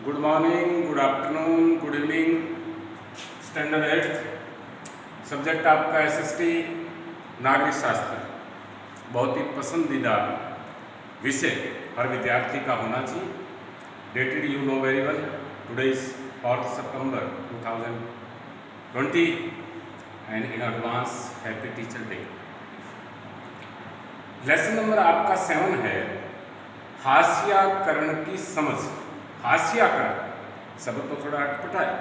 Good morning, good afternoon, good evening. Standard 8 subject आपका SST नागरिक शास्त्र, बहुत ही पसंदीदा विषय हर विद्यार्थी का होना चाहिए। Dated you know very well, today is 4 September 2020 and in advance happy teacher day. Lesson number आपका 7 है हास्याकरण की समझ। हास्याकरण शब्द तो थोड़ा अटपटा है,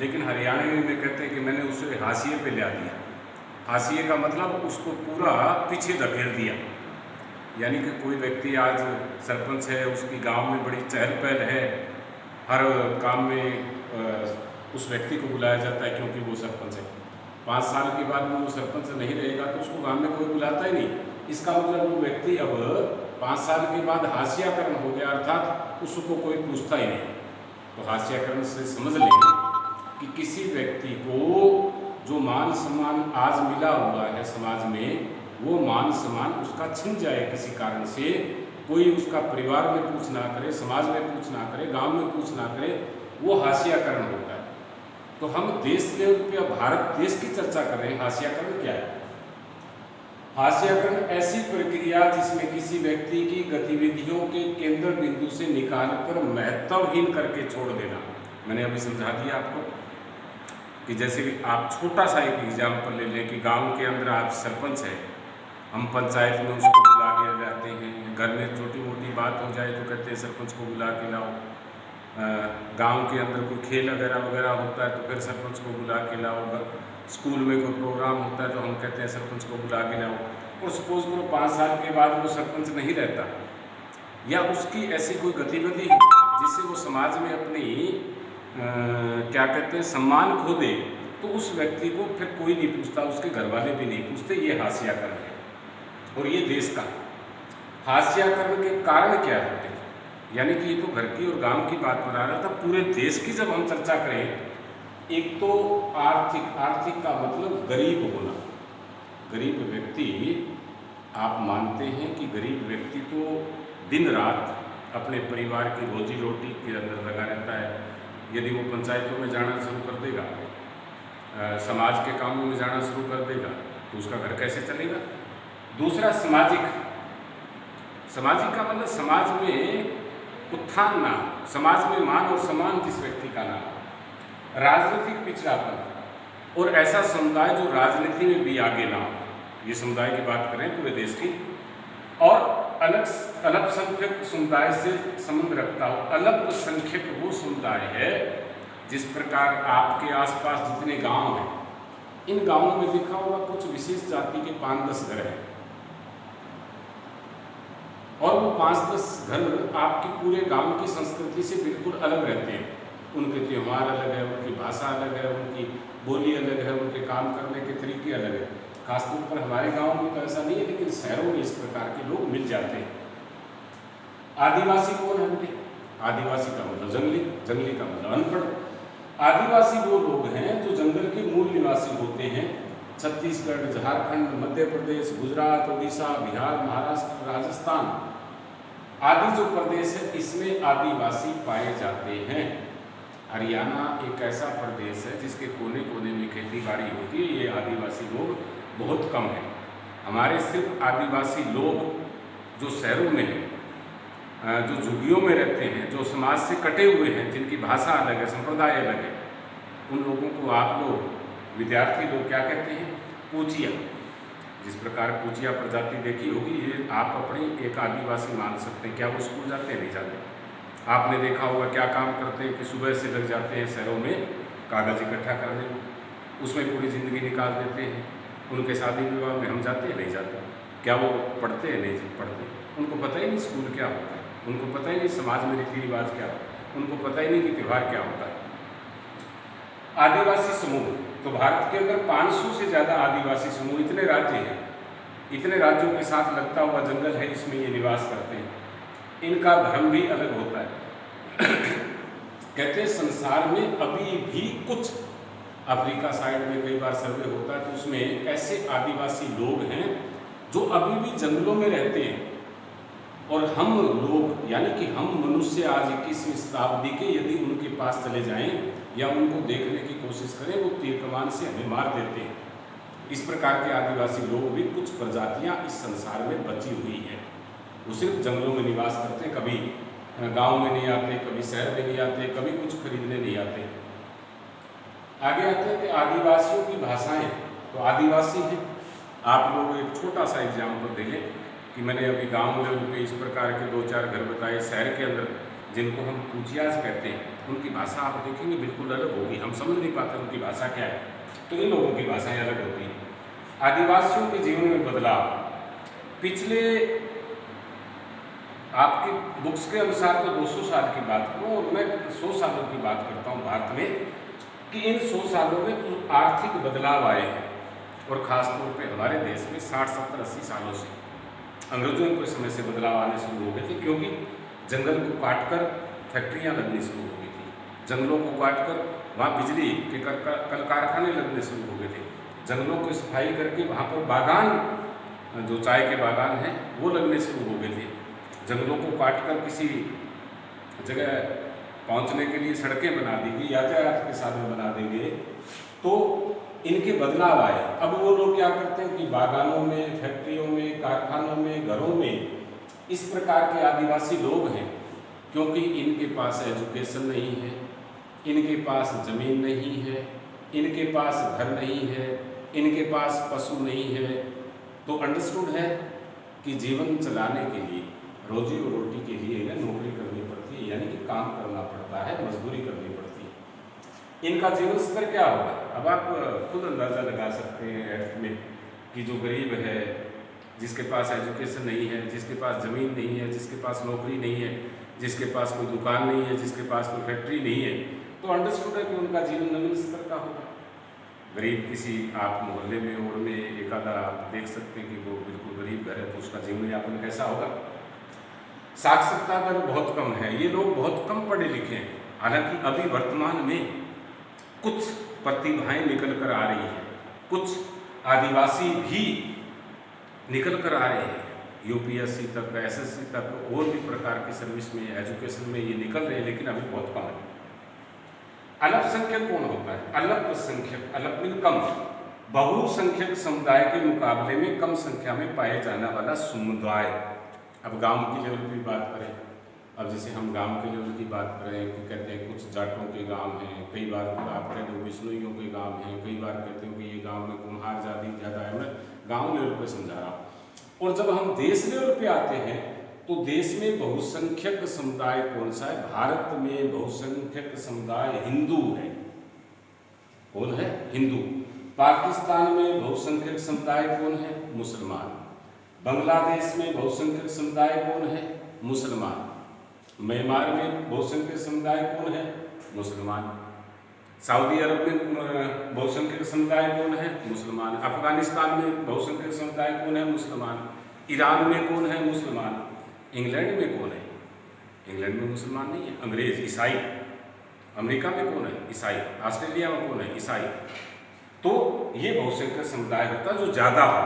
लेकिन हरियाणवी में कहते हैं कि मैंने उसे हाशिए पे ला दिया। हाशिए का मतलब उसको पूरा पीछे धकेल दिया, यानी कि कोई व्यक्ति आज सरपंच है, उसकी गांव में बड़ी चहल पहल है, हर काम में उस व्यक्ति को बुलाया जाता है क्योंकि वो सरपंच है। 5 साल के बाद वो सरपंच नहीं रहेगा तो उसको गांव में कोई बुलाता ही नहीं। इसका मतलब वो व्यक्ति अब 5 साल के बाद हास्याकरण हो गया, अर्थात उसको कोई पूछता ही नहीं। तो हास्याकरण से समझ लें कि किसी व्यक्ति को जो मान सम्मान आज मिला हुआ है समाज में, वो मान सम्मान उसका छिन जाए किसी कारण से, कोई उसका परिवार में पूछ ना करे, समाज में पूछ ना करे, गांव में पूछ ना करे, वो हास्याकरण होता है। तो हम देश लेवल पे भारत देश की चर्चा कर रहे हैं। हास्याकरण क्या है? हास्याकरण ऐसी प्रक्रिया जिसमें किसी व्यक्ति की गतिविधियों के केंद्र बिंदु से निकालकर महत्वहीन करके छोड़ देना। मैंने अभी समझा दिया आपको कि जैसे कि आप छोटा सा एक एग्जाम्पल ले लें कि गांव के अंदर आप सरपंच है, हम पंचायत में उसको बुला के लाते हैं। घर में छोटी मोटी बात हो जाए तो कहते हैं सरपंच को बुला के लाओ। गांव के अंदर कोई खेल वगैरह होता है तो फिर सरपंच को बुला के लाओ। स्कूल में कोई प्रोग्राम होता है तो हम कहते हैं सरपंच को बुला के लाओ। और सपोज करो 5 साल के बाद वो सरपंच नहीं रहता, या उसकी ऐसी कोई गतिविधि जिससे वो समाज में अपनी क्या कहते हैं सम्मान खो दे, तो उस व्यक्ति को फिर कोई नहीं पूछता, उसके घर वाले भी नहीं पूछते। ये हास्याकरण है। और ये देश का हास्याकरण के कारण क्या होते हैं, यानी कि ये तो घर की और गांव की बात बता रहा था। पूरे देश की जब हम चर्चा करें, एक तो आर्थिक का मतलब गरीब होना। गरीब व्यक्ति, आप मानते हैं कि गरीब व्यक्ति तो दिन रात अपने परिवार की रोजी रोटी के अंदर लगा रहता है। यदि वो पंचायतों में जाना शुरू कर देगा, समाज के कामों में जाना शुरू कर देगा, तो उसका घर कैसे चलेगा? दूसरा सामाजिक का मतलब समाज में उत्थान ना, समाज में मान और सम्मान जिस व्यक्ति का ना। राजनीतिक पिछड़ापन और ऐसा समुदाय जो राजनीति में भी आगे ना हो, ये समुदाय की बात करें पूरे देश की। और अल्पसंख्यक समुदाय से संबंध रखता हो। अल्पसंख्यक वो समुदाय है जिस प्रकार आपके आसपास जितने गांव हैं, इन गांवों में देखा होगा कुछ विशेष जाति के 5-10 घर हैं, और वो 5-10 घर आपके पूरे गांव की संस्कृति से बिल्कुल अलग रहते हैं। उनके त्यौहार अलग है, उनकी भाषा अलग है, उनकी बोली अलग है, उनके काम करने के तरीके अलग है। खासतौर पर हमारे गांव में तो ऐसा नहीं है, लेकिन शहरों में इस प्रकार के लोग मिल जाते हैं। आदिवासी कौन है बेटे? आदिवासी का मतलब जंगली, जंगली का मतलब अनपढ़। आदिवासी वो लोग हैं जो जंगल के मूल निवासी होते हैं। छत्तीसगढ़, झारखंड, मध्य प्रदेश, गुजरात, उड़ीसा, बिहार, महाराष्ट्र, राजस्थान आदि जो प्रदेश है, इसमें आदिवासी पाए जाते हैं। हरियाणा एक ऐसा प्रदेश है जिसके कोने कोने में खेती बाड़ी होती है। ये आदिवासी लोग बहुत कम हैं। हमारे सिर्फ आदिवासी लोग जो शहरों में हैं, जो झुग्गियों में रहते हैं, जो समाज से कटे हुए हैं, जिनकी भाषा अलग है, संप्रदाय अलग है, उन लोगों को आप लोग विद्यार्थी लोग क्या कहते हैं? पूचिया। जिस प्रकार पूचिया प्रजाति देखी होगी, ये आप अपनी एक आदिवासी मान सकते हैं। क्या वो स्कूल जाते हैं? नहीं जाते। आपने देखा होगा क्या काम करते हैं कि सुबह से लग जाते हैं शहरों में कागज़ इकट्ठा करने में, उसमें पूरी ज़िंदगी निकाल देते हैं। उनके शादी विवाह में हम जाते हैं? नहीं जाते। क्या वो पढ़ते हैं? नहीं पढ़ते। उनको पता ही नहीं स्कूल क्या होता है, उनको पता ही नहीं समाज में रीति रिवाज क्या होता है, उनको पता ही नहीं कि त्यौहार क्या होता है। आदिवासी समूह, तो भारत के अंदर 500 से ज़्यादा आदिवासी समूह, इतने राज्य हैं, इतने राज्यों के साथ लगता हुआ जंगल है, इसमें ये निवास करते हैं। इनका धर्म भी अलग होता है। कहते हैं संसार में अभी भी कुछ, अफ्रीका साइड में कई बार सर्वे होता है तो उसमें ऐसे आदिवासी लोग हैं जो अभी भी जंगलों में रहते हैं। और हम लोग यानी कि हम मनुष्य आज 21वीं शताब्दी के यदि उनके पास चले जाएं या उनको देखने की कोशिश करें, वो तीर कमान से हमें मार देते हैं। इस प्रकार के आदिवासी लोग भी कुछ प्रजातियां इस संसार में बची हुई हैं। वो सिर्फ जंगलों में निवास करते हैं, कभी गांव में नहीं आते, कभी शहर में नहीं आते, कभी कुछ खरीदने नहीं आते। आगे आते हैं कि आदिवासियों की भाषाएं। तो आदिवासी हैं, आप लोग एक छोटा सा एग्जाम्पल दे लें कि मैंने अभी गांव लेवल पे इस प्रकार के 2-4 घर बताए। शहर के अंदर जिनको हम कुचियाज कहते हैं, उनकी भाषा आप देखेंगे बिल्कुल अलग होगी, हम समझ नहीं पाते उनकी भाषा क्या है। तो इन लोगों की भाषाएं अलग होती हैं। आदिवासियों के जीवन में बदलाव, पिछले आपकी बुक्स के अनुसार तो 200 साल की बात करूँ और मैं 100 सालों की बात करता हूँ भारत में, कि इन 100 सालों में आर्थिक बदलाव आए हैं। और ख़ासतौर पे हमारे देश में 60, 70, 80 सालों से अंग्रेजों के समय से बदलाव आने शुरू हो गए थे, क्योंकि जंगल को काटकर फैक्ट्रियाँ लगनी शुरू हो गई थी। जंगलों को काटकर वहाँ बिजली के कल कारखाने लगने शुरू हो गए थे। जंगलों की सफाई करके वहाँ पर बागान, जो चाय के बागान हैं, वो लगने शुरू हो गए थे। जंगलों को काटकर किसी जगह पहुँचने के लिए सड़कें बना दी गई, यातायात के साधन बना देंगे, तो इनके बदलाव आए। अब वो लोग क्या करते हैं कि बागानों में, फैक्ट्रियों में, कारखानों में, घरों में इस प्रकार के आदिवासी लोग हैं, क्योंकि इनके पास एजुकेशन नहीं है, इनके पास ज़मीन नहीं है, इनके पास घर नहीं है, इनके पास पशु नहीं है। तो अंडरस्टूड है कि जीवन चलाने के लिए, रोजी और रोटी के लिए इन्हें नौकरी करनी पड़ती है, यानी कि काम करना पड़ता है, मजदूरी करनी पड़ती है। इनका जीवन स्तर क्या होगा? अब आप खुद अंदाज़ा लगा सकते हैं में कि जो गरीब है, जिसके पास एजुकेशन नहीं है, जिसके पास ज़मीन नहीं है, जिसके पास नौकरी नहीं है, जिसके पास कोई दुकान नहीं है, जिसके पास कोई फैक्ट्री नहीं है, तो अंडरस्टूड है कि उनका जीवन निम्न स्तर का होगा। गरीब किसी आप मोहल्ले में और में एक आधा आप देख सकते हैं कि वो बिल्कुल गरीब घर है, तो उसका जीवन यापन कैसा होगा? साक्षरता दर बहुत कम है, ये लोग बहुत कम पढ़े लिखे हैं। हालांकि अभी वर्तमान में कुछ प्रतिभाएं निकल कर आ रही हैं, कुछ आदिवासी भी निकल कर आ रहे हैं, यूपीएससी तक, एसएससी तक और भी प्रकार की सर्विस में, एजुकेशन में ये निकल रहे हैं, लेकिन अभी बहुत कम है। अल्पसंख्यक कौन होता है? अल्पसंख्यक, अल्प मीन कम, बहुसंख्यक समुदाय के मुकाबले में कम संख्या में पाए जाने वाला समुदाय। अब गांव की लेवल की बात करें, अब जैसे हम गांव के लेवल की बात करें तो कहते हैं कुछ जाटों के गांव हैं, कई बार आप कहते हो बिश्नोइयों के गांव हैं, कई बार कहते हो कि ये गांव में कुम्हार जाति ज़्यादा है। मैं गांव लेवल पे समझा रहा हूँ। और जब हम देश लेवल पे आते हैं तो देश में बहुसंख्यक समुदाय कौन सा है? भारत में बहुसंख्यक समुदाय हिंदू है। कौन है? हिंदू। पाकिस्तान में बहुसंख्यक समुदाय कौन है? मुसलमान। बांग्लादेश में बहुसंख्यक समुदाय कौन है? मुसलमान। म्यांमार में बहुसंख्यक समुदाय कौन है? मुसलमान। सऊदी अरब में बहुसंख्यक समुदाय कौन है? मुसलमान। अफगानिस्तान में बहुसंख्यक समुदाय कौन है? मुसलमान। ईरान में कौन है? मुसलमान। इंग्लैंड में कौन है? इंग्लैंड में मुसलमान नहीं है, अंग्रेज, ईसाई। अमेरिका में कौन है? ईसाई। ऑस्ट्रेलिया में कौन है? ईसाई। तो ये बहुसंख्यक समुदाय होता है जो ज़्यादा हो,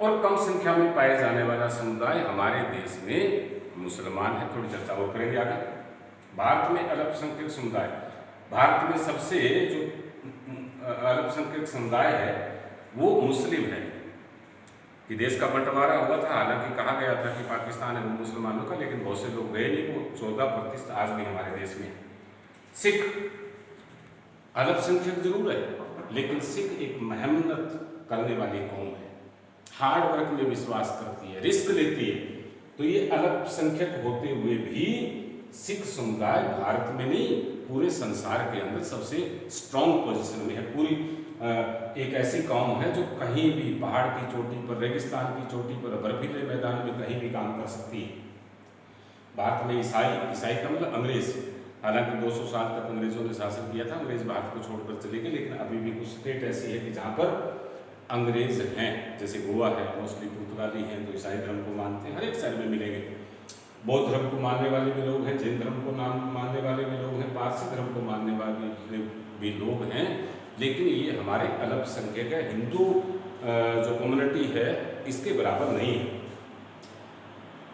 और कम संख्या में पाए जाने वाला समुदाय हमारे देश में मुसलमान है। थोड़ी चर्चा और करेंगे आगे। भारत में अल्पसंख्यक समुदाय, भारत में सबसे जो अल्पसंख्यक समुदाय है वो मुस्लिम है। कि देश का बंटवारा हुआ था, हालांकि कहा गया था कि पाकिस्तान है वो मुसलमानों का, लेकिन बहुत से लोग गए नहीं, वो 14% आज भी हमारे देश में। सिख अल्पसंख्यक जरूर है, लेकिन सिख एक मेहनत करने वाली कौम है, हार्ड वर्क में विश्वास करती है, रिस्क लेती है। तो ये अल्पसंख्यक होते हुए भी सिख समुदाय भारत में नहीं, पूरे संसार के अंदर सबसे स्ट्रॉन्ग पोजीशन में है। पूरी एक ऐसी कौम है जो कहीं भी पहाड़ की चोटी पर, रेगिस्तान की चोटी पर, बर्फीले मैदान में कहीं भी काम कर सकती है। भारत में ईसाई का मतलब अंग्रेज, हालांकि 200 साल तक अंग्रेजों ने शासन किया था, अंग्रेज भारत को छोड़कर चले गए, लेकिन अभी भी कुछ स्टेट ऐसी है कि जहाँ पर अंग्रेज हैं, जैसे गोवा है, मोस्टली पुर्तगाली हैं, तो ईसाई धर्म को मानते हैं, हर एक शहर में मिलेंगे। बौद्ध धर्म को मानने वाले भी लोग हैं, जैन धर्म को मानने वाले भी लोग हैं, पारसी धर्म को मानने वाले भी लोग हैं, लेकिन ये हमारे अल्पसंख्यक है। हिंदू जो कम्युनिटी है इसके बराबर नहीं है।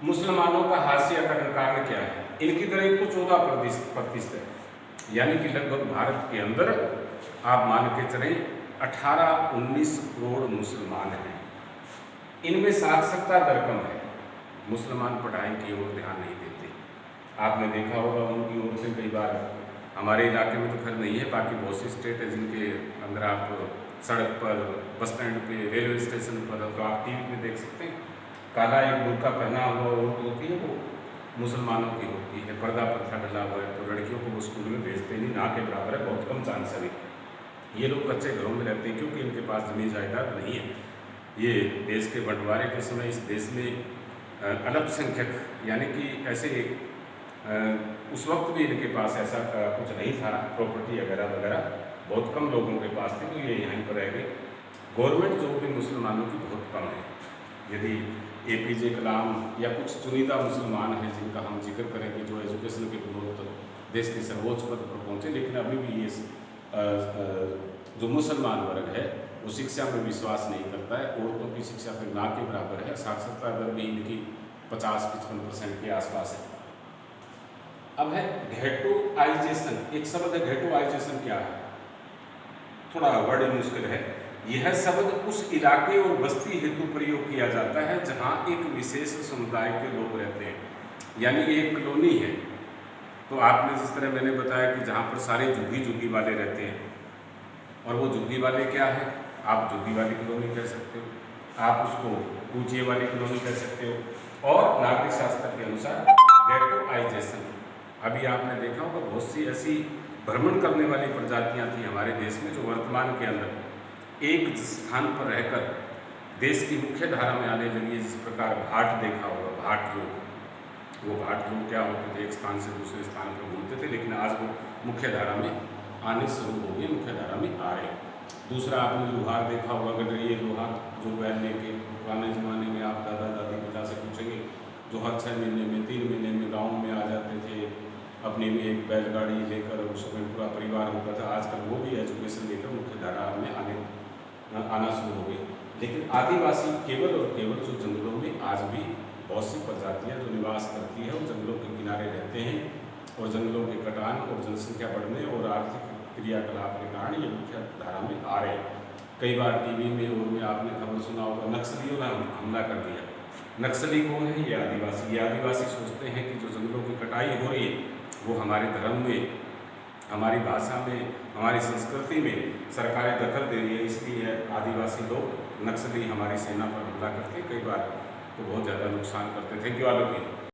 मुसलमानों का हाशिया का कारण क्या है? इनकी दर तो 14% है, यानी कि लगभग भारत के अंदर आप मान के चलें 18-19 करोड़ मुसलमान हैं। इनमें साक्षरता दर कम है, मुसलमान पढ़ाई की ओर ध्यान नहीं देते। आपने देखा होगा उनकी ओर से कई बार, हमारे इलाके में तो खैर नहीं है, बाकी बहुत सी स्टेट है जिनके अंदर आप सड़क पर, बस स्टैंड पे, रेलवे स्टेशन पर, तो आप टीवी में देख सकते हैं, काला एक बुर्का पहना हुआ औरत होती है, वो मुसलमानों की होती है, पर्दा प्रथा डला हुआ है, तो लड़कियों को वो स्कूल में भेजते नहीं, ना के बराबर है, बहुत कम चांस है। ये लोग कच्चे घरों में रहते हैं क्योंकि इनके पास जमीन जायदाद नहीं है। ये देश के बंटवारे के समय इस देश में अल्पसंख्यक, यानी कि ऐसे उस वक्त भी इनके पास ऐसा कुछ नहीं था, प्रॉपर्टी वगैरह वगैरह बहुत कम लोगों के पास थी, तो ये यहीं पर रह गए। गवर्नमेंट जॉब भी मुसलमानों की बहुत कम है। यदि APJ कलाम या कुछ चुनिंदा मुसलमान हैं जिनका हम जिक्र करेंगे जो एजुकेशन के बहुत देश के सर्वोच्च पद पर पहुँचे, लेकिन अभी भी ये जो मुसलमान वर्ग है वो शिक्षा में विश्वास नहीं करता है। औरतों की शिक्षा फिर ना के बराबर है। साक्षरता दर भी इनकी 50-55% के आसपास है। अब है घेटोआइजेशन, एक शब्द है घेटोआइजेशन। क्या है? थोड़ा वर्ड मुश्किल है। यह शब्द उस इलाके और बस्ती हेतु प्रयोग किया जाता है जहां एक विशेष समुदाय के लोग रहते हैं, यानी एक कॉलोनी है। तो आपने जिस तरह मैंने बताया कि जहाँ पर सारे झुग्गी झुग्गी वाले रहते हैं, और वो झुग्गी वाले क्या है, आप झुग्गी वाली कॉलोनी कह सकते हो, आप उसको कूचिए वाली कॉलोनी कह सकते हो, और नागरिक शास्त्र के अनुसार घेटोआइजेशन। अभी आपने देखा होगा बहुत सी ऐसी भ्रमण करने वाली प्रजातियां थी हमारे देश में, जो वर्तमान के अंदर एक स्थान पर रहकर देश की मुख्य धारा में आने लगी है। जिस प्रकार भाट देखा होगा, भाट लोग, वो भाट लोग क्या होते थे, एक स्थान से दूसरे स्थान पर घूमते थे, लेकिन आज वो मुख्य धारा में आने शुरू हो गए, मुख्य धारा में आ रहे। दूसरा आपने लोहार देखा होगा, गडरिए लोहार, जो बैल लेके पुराने ज़माने में आप दादा दादी पिता से पूछेंगे, जो हर 6 महीने में 3 महीने में गाँव में आ जाते थे, अपने में एक बैलगाड़ी लेकर, उसमें पूरा परिवार होता था। आजकल वो भी एजुकेशन लेकर मुख्य धारा में आना शुरू हो गई। लेकिन आदिवासी केवल और केवल जो जंगलों में आज भी बहुत सी प्रजातियाँ जो निवास करती है, वो जंगलों के किनारे रहते हैं, और जंगलों के कटान और जनसंख्या बढ़ने और आर्थिक क्रियाकलाप के कारण ये मुख्य धारा में आ रहे हैं। कई बार टीवी में और में आपने खबर सुना होगा, नक्सलियों ने हमला कर दिया। नक्सली कौन है? ये आदिवासी। ये आदिवासी सोचते हैं कि जो जंगलों की कटाई हो रही है वो हमारे धर्म में, हमारी भाषा में, हमारी संस्कृति में सरकारें दखल दे रही है, इसलिए आदिवासी लोग, नक्सली हमारी सेना पर हमला करते, कई बार तो बहुत ज़्यादा नुकसान करते थे। Thank you all of you.